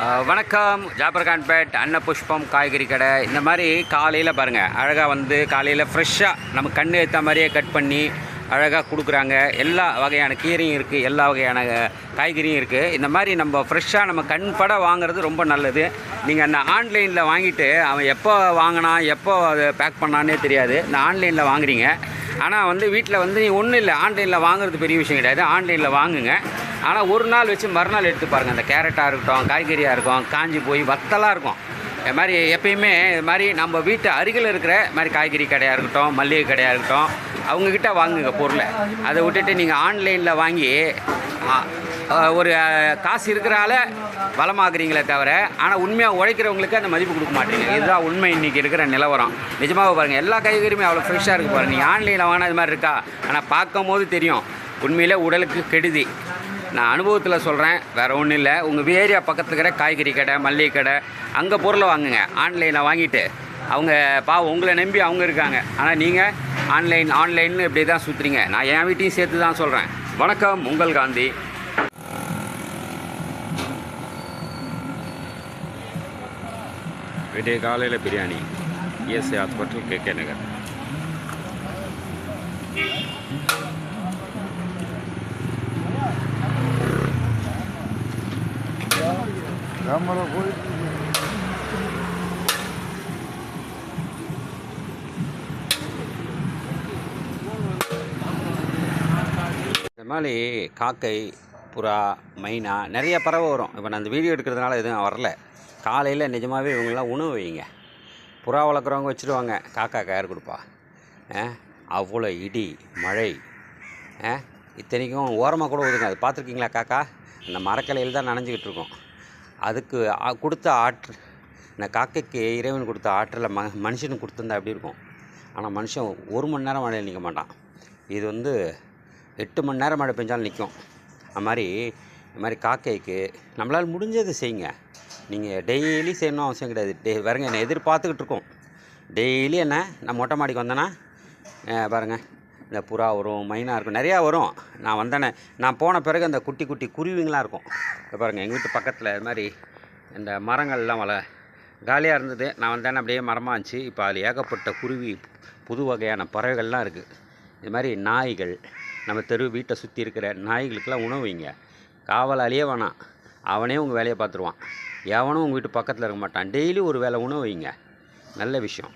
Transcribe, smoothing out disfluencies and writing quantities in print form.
வணக்கம். ஜாபர்கான்பேட் அன்னபுஷ்பம் காய்கறி கடை. இந்த மாதிரி காலையில் பாருங்கள், அழகாக வந்து காலையில் ஃப்ரெஷ்ஷாக நம்ம கண் ஏற்ற மாதிரியே கட் பண்ணி அழகாக கொடுக்குறாங்க. எல்லா வகையான கீரையும் இருக்குது, எல்லா வகையான காய்கறியும் இருக்குது. இந்த மாதிரி நம்ம ஃப்ரெஷ்ஷாக நம்ம கண் பட வாங்குறது ரொம்ப நல்லது. நீங்கள் அந்த ஆன்லைனில் வாங்கிட்டு அவன் எப்போ வாங்கினா எப்போ அதை பேக் பண்ணானே தெரியாது. இந்த ஆன்லைனில் வாங்குறீங்க, ஆனால் வந்து வீட்டில் வந்து ஒன்றும் இல்லை, ஆன்லைனில் வாங்குறது பெரிய விஷயம் கிடையாது. ஆன்லைனில் வாங்குங்க, ஆனால் ஒரு நாள் வச்சு மறுநாள் எடுத்து பாருங்கள். அந்த கேரட்டாக இருக்கட்டும், காய்கறியாக இருக்கும், காஞ்சி போய் வத்தலாக இருக்கும். இது மாதிரி எப்பயுமே இது மாதிரி நம்ம வீட்டு அருகில் இருக்கிற மாதிரி காய்கறி கடையாக இருக்கட்டும், மல்லிகை கடையாக இருக்கட்டும், அவங்கக்கிட்ட வாங்குங்க பொருளை. அதை விட்டுட்டு நீங்கள் ஆன்லைனில் வாங்கி ஒரு காசு இருக்கிறால வளமாக்குறீங்களே தவிர, ஆனால் உண்மையாக உழைக்கிறவங்களுக்கு அந்த மதிப்பு கொடுக்க மாட்டீங்க. இதுதான் உண்மை. இன்றைக்கி இருக்கிற நிலவரம். நிஜமாக பாருங்கள், எல்லா காய்கறியுமே அவ்வளோ ஃப்ரெஷ்ஷாக இருக்குது பாருங்கள். நீங்கள் ஆன்லைனில் வாங்கினா இது மாதிரி இருக்கா, ஆனால் பார்க்கும் போது தெரியும் உண்மையிலே உடலுக்கு கெடுதி. நான் அனுபவத்தில் சொல்கிறேன், வேறு ஒன்றும் இல்லை. உங்கள் ஏரியா பக்கத்தில் இருக்கிற காய்கறி கடை, மல்லிகை கடை, அங்கே பொருளை வாங்குங்க. ஆன்லைனில் வாங்கிட்டு அவங்க பாவம் உங்களை நம்பி அவங்க இருக்காங்க, ஆனால் நீங்கள் ஆன்லைன்னு இப்படி தான் சுற்றுறீங்க. நான் என் வீட்டையும் சேர்த்து தான் சொல்கிறேன். வணக்கம், உங்கள் காந்தி. விடிய காலையில் பிரியாணி, இஎஸ்ஐ ஹாஸ்பிட்டல், கேகே நகர். இந்த மாதிரி காக்கை, புறா, மைனா, நிறைய பறவை வரும். இப்போ நான் அந்த வீடியோ எடுக்கிறதுனால எதுவும் வரல. காலையில் நிஜமாகவே இவங்கெல்லாம் உணவு வைங்க. புறா வளர்க்குறவங்க வச்சுருவாங்க, காக்கா கயர் கொடுப்பா. அவ்வளோ இடி மழை, இத்தனைக்கும் ஓரமாக கூட ஒதுங்க. அது பார்த்துருக்கீங்களா? காக்கா அந்த மரக்கலையில் தான் நனைஞ்சிக்கிட்டு இருக்கோம். அதுக்கு கொடுத்த ஆற்றல், இந்த காக்கைக்கு இறைவன் கொடுத்த ஆற்றலை மனுஷனுக்கு கொடுத்துருந்தா எப்படி இருக்கும்? ஆனால் மனுஷன் 1 மணி நேரம் மழையில் நிற்க மாட்டான். இது வந்து 8 மணி நேரம் மழை பெஞ்சாலும் நிற்கும். அது மாதிரி காக்கைக்கு நம்மளால் முடிஞ்சது செய்யுங்க. நீங்கள் டெய்லி செய்யணும் அவசியம் கிடையாது. பாருங்க, என்னை எதிர்பார்த்துக்கிட்டு இருக்கோம். டெய்லி என்ன, நான் மொட்டை மாடிக்கு வந்தேன்னா பாருங்கள், இந்த புறா வரும், மைனா இருக்கும், நிறையா வரும். நான் வந்தேனே, நான் போன பிறகு அந்த குட்டி குட்டி குருவிங்களாம் இருக்கும். இப்போ பாருங்கள், எங்கள் வீட்டு பக்கத்தில் இது மாதிரி இந்த மரங்கள்லாம் காலியாக இருந்தது. நான் வந்தேன்னு அப்படியே மரமாக இருந்துச்சு. இப்போ அதில் ஏகப்பட்ட குருவி, புது வகையான பறவைகள்லாம் இருக்குது. இது மாதிரி நாய்கள், நம்ம வீட்டை சுற்றி இருக்கிற நாய்களுக்கெல்லாம் உணவு வைங்க. காவலாளியே வேணாம், அவனே உங்கள் வேலையை பார்த்துருவான். எவனும் உங்கள் வீட்டு பக்கத்தில் இருக்க மாட்டான். டெய்லி ஒரு வேளை உணவு வைங்க. நல்ல விஷயம்.